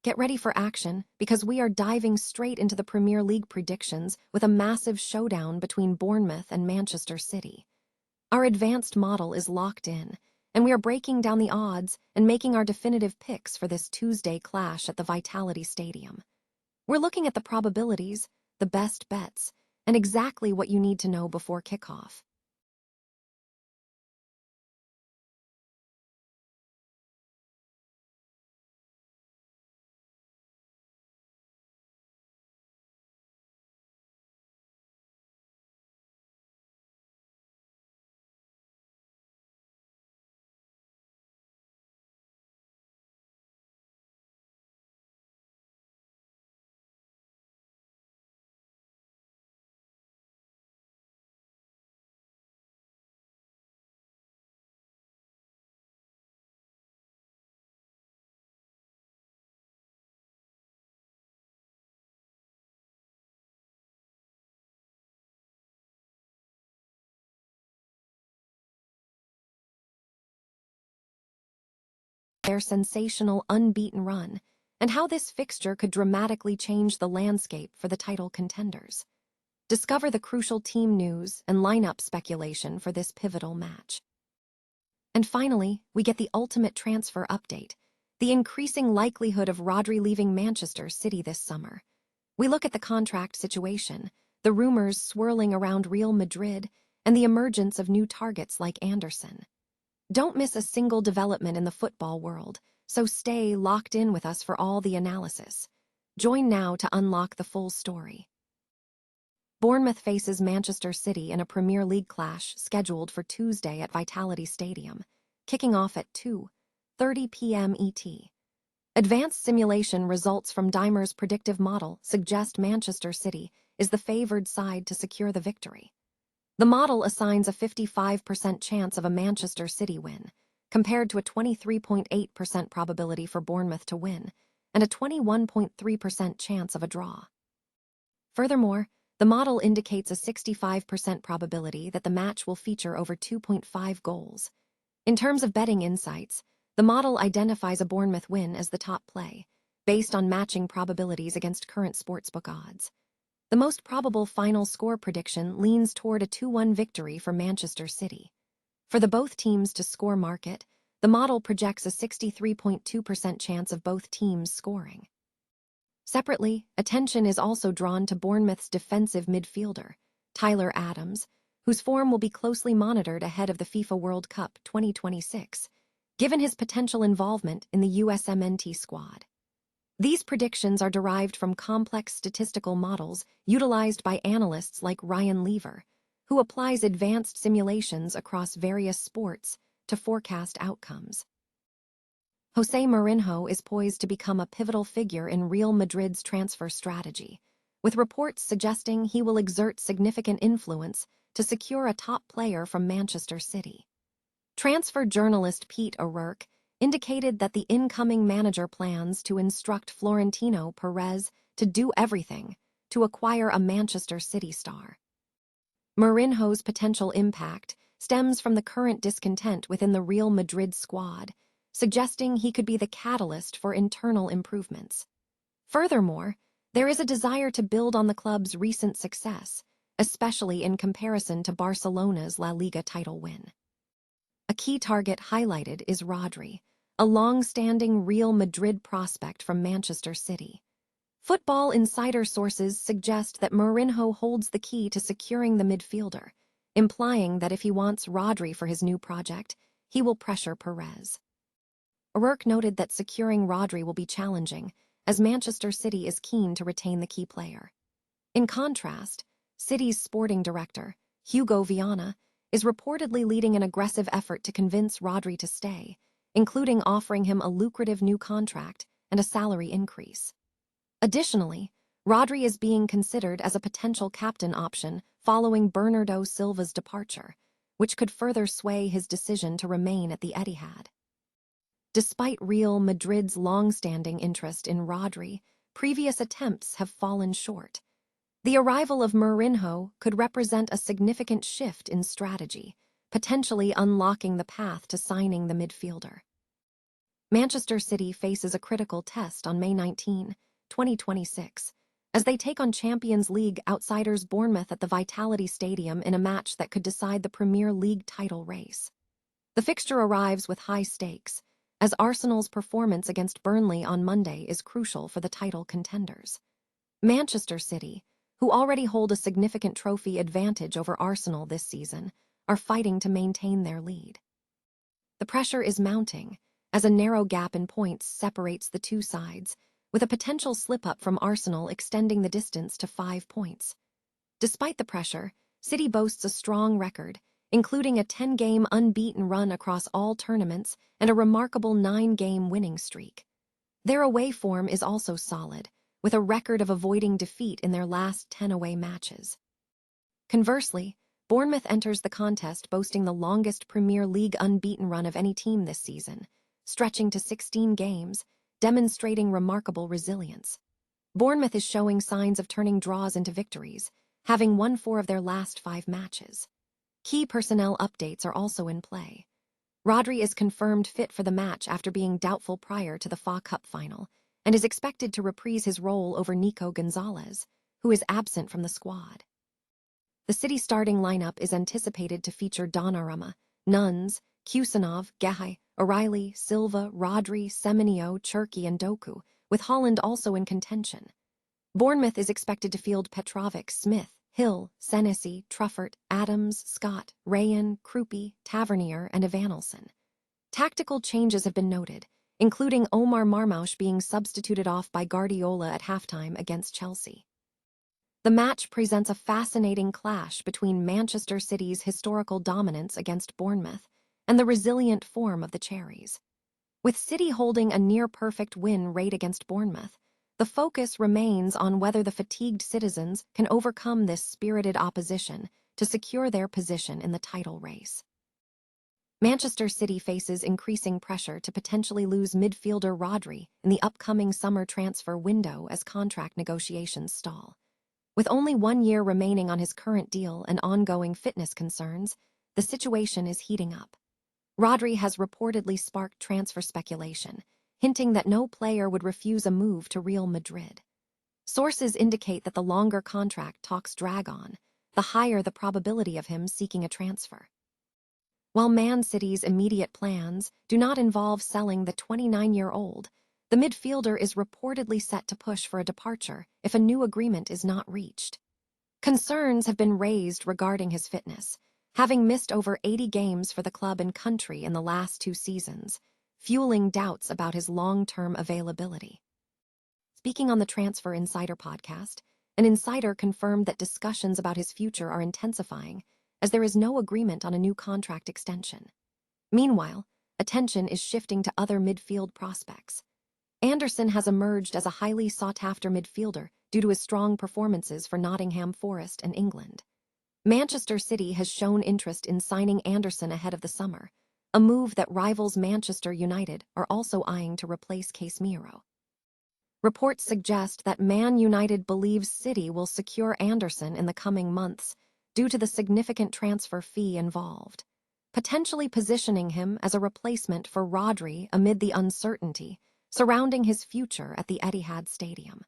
Get ready for action because we are diving straight into the Premier League predictions with a massive showdown between Bournemouth and Manchester City. Our advanced model is locked in, and we are breaking down the odds and making our definitive picks for this Tuesday clash at the Vitality Stadium. We're looking at the probabilities, the best bets, and exactly what you need to know before kickoff. Their sensational unbeaten run, and how this fixture could dramatically change the landscape for the title contenders. Discover the crucial team news and lineup speculation for this pivotal match. And finally, we get the ultimate transfer update, the increasing likelihood of Rodri leaving Manchester City this summer. We look at the contract situation, the rumors swirling around Real Madrid, and the emergence of new targets like Anderson. Don't miss a single development in the football world, so stay locked in with us for all the analysis. Join now to unlock the full story. Bournemouth faces Manchester City in a Premier League clash scheduled for Tuesday at Vitality Stadium, kicking off at 2:30 p.m. ET. Advanced simulation results from Dimer's predictive model suggest Manchester City is the favored side to secure the victory. The model assigns a 55% chance of a Manchester City win, compared to a 23.8% probability for Bournemouth to win, and a 21.3% chance of a draw. Furthermore, the model indicates a 65% probability that the match will feature over 2.5 goals. In terms of betting insights, the model identifies a Bournemouth win as the top play, based on matching probabilities against current sportsbook odds. The most probable final score prediction leans toward a 2-1 victory for Manchester City. For the both teams to score market, the model projects a 63.2% chance of both teams scoring. Separately, attention is also drawn to Bournemouth's defensive midfielder, Tyler Adams, whose form will be closely monitored ahead of the FIFA World Cup 2026, given his potential involvement in the USMNT squad. These predictions are derived from complex statistical models utilized by analysts like Ryan Lever, who applies advanced simulations across various sports to forecast outcomes. Jose Mourinho is poised to become a pivotal figure in Real Madrid's transfer strategy, with reports suggesting he will exert significant influence to secure a top player from Manchester City. Transfer journalist Pete O'Rourke indicated that the incoming manager plans to instruct Florentino Perez to do everything to acquire a Manchester City star. Mourinho's potential impact stems from the current discontent within the Real Madrid squad, suggesting he could be the catalyst for internal improvements. Furthermore, there is a desire to build on the club's recent success, especially in comparison to Barcelona's La Liga title win. A key target highlighted is Rodri, a long-standing Real Madrid prospect from Manchester City. Football insider sources suggest that Mourinho holds the key to securing the midfielder, implying that if he wants Rodri for his new project, he will pressure Perez. O'Rourke noted that securing Rodri will be challenging, as Manchester City is keen to retain the key player. In contrast, City's sporting director, Hugo Viana, is reportedly leading an aggressive effort to convince Rodri to stay, including offering him a lucrative new contract and a salary increase. Additionally, Rodri is being considered as a potential captain option following Bernardo Silva's departure, which could further sway his decision to remain at the Etihad. Despite Real Madrid's long-standing interest in Rodri, previous attempts have fallen short. The arrival of Mourinho could represent a significant shift in strategy, potentially unlocking the path to signing the midfielder. Manchester City faces a critical test on May 19, 2026, as they take on Champions League outsiders Bournemouth at the Vitality Stadium in a match that could decide the Premier League title race. The fixture arrives with high stakes, as Arsenal's performance against Burnley on Monday is crucial for the title contenders. Manchester City, who already hold a significant trophy advantage over Arsenal this season, are fighting to maintain their lead. The pressure is mounting, as a narrow gap in points separates the two sides, with a potential slip-up from Arsenal extending the distance to 5 points. Despite the pressure, City boasts a strong record, including a 10-game unbeaten run across all tournaments and a remarkable 9-game winning streak. Their away form is also solid, with a record of avoiding defeat in their last 10 away matches. Conversely, Bournemouth enters the contest boasting the longest Premier League unbeaten run of any team this season, stretching to 16 games, demonstrating remarkable resilience. Bournemouth is showing signs of turning draws into victories, having won 4 of their last 5 matches. Key personnel updates are also in play. Rodri is confirmed fit for the match after being doubtful prior to the FA Cup final, and is expected to reprise his role over Nico Gonzalez, who is absent from the squad. The City starting lineup is anticipated to feature Donnarumma, Nunes, Kusanov, Gehay, O'Reilly, Silva, Rodri, Semenyo, Cherki, and Doku, with Holland also in contention. Bournemouth is expected to field Petrovic, Smith, Hill, Senesi, Truffert, Adams, Scott, Rayan, Krupi, Tavernier, and Evanilson. Tactical changes have been noted, including Omar Marmoush being substituted off by Guardiola at halftime against Chelsea. The match presents a fascinating clash between Manchester City's historical dominance against Bournemouth and the resilient form of the Cherries. With City holding a near-perfect win rate against Bournemouth, the focus remains on whether the fatigued citizens can overcome this spirited opposition to secure their position in the title race. Manchester City faces increasing pressure to potentially lose midfielder Rodri in the upcoming summer transfer window as contract negotiations stall. With only 1 year remaining on his current deal and ongoing fitness concerns, the situation is heating up. Rodri has reportedly sparked transfer speculation, hinting that no player would refuse a move to Real Madrid. Sources indicate that the longer contract talks drag on, the higher the probability of him seeking a transfer. While Man City's immediate plans do not involve selling the 29-year-old, the midfielder is reportedly set to push for a departure if a new agreement is not reached. Concerns have been raised regarding his fitness, having missed over 80 games for the club and country in the last 2 seasons, fueling doubts about his long-term availability. Speaking on the Transfer Insider podcast, an insider confirmed that discussions about his future are intensifying, as there is no agreement on a new contract extension. Meanwhile, attention is shifting to other midfield prospects. Anderson has emerged as a highly sought-after midfielder due to his strong performances for Nottingham Forest and England. Manchester City has shown interest in signing Anderson ahead of the summer, a move that rivals Manchester United are also eyeing to replace Casemiro. Reports suggest that Man United believes City will secure Anderson in the coming months due to the significant transfer fee involved, potentially positioning him as a replacement for Rodri amid the uncertainty surrounding his future at the Etihad Stadium.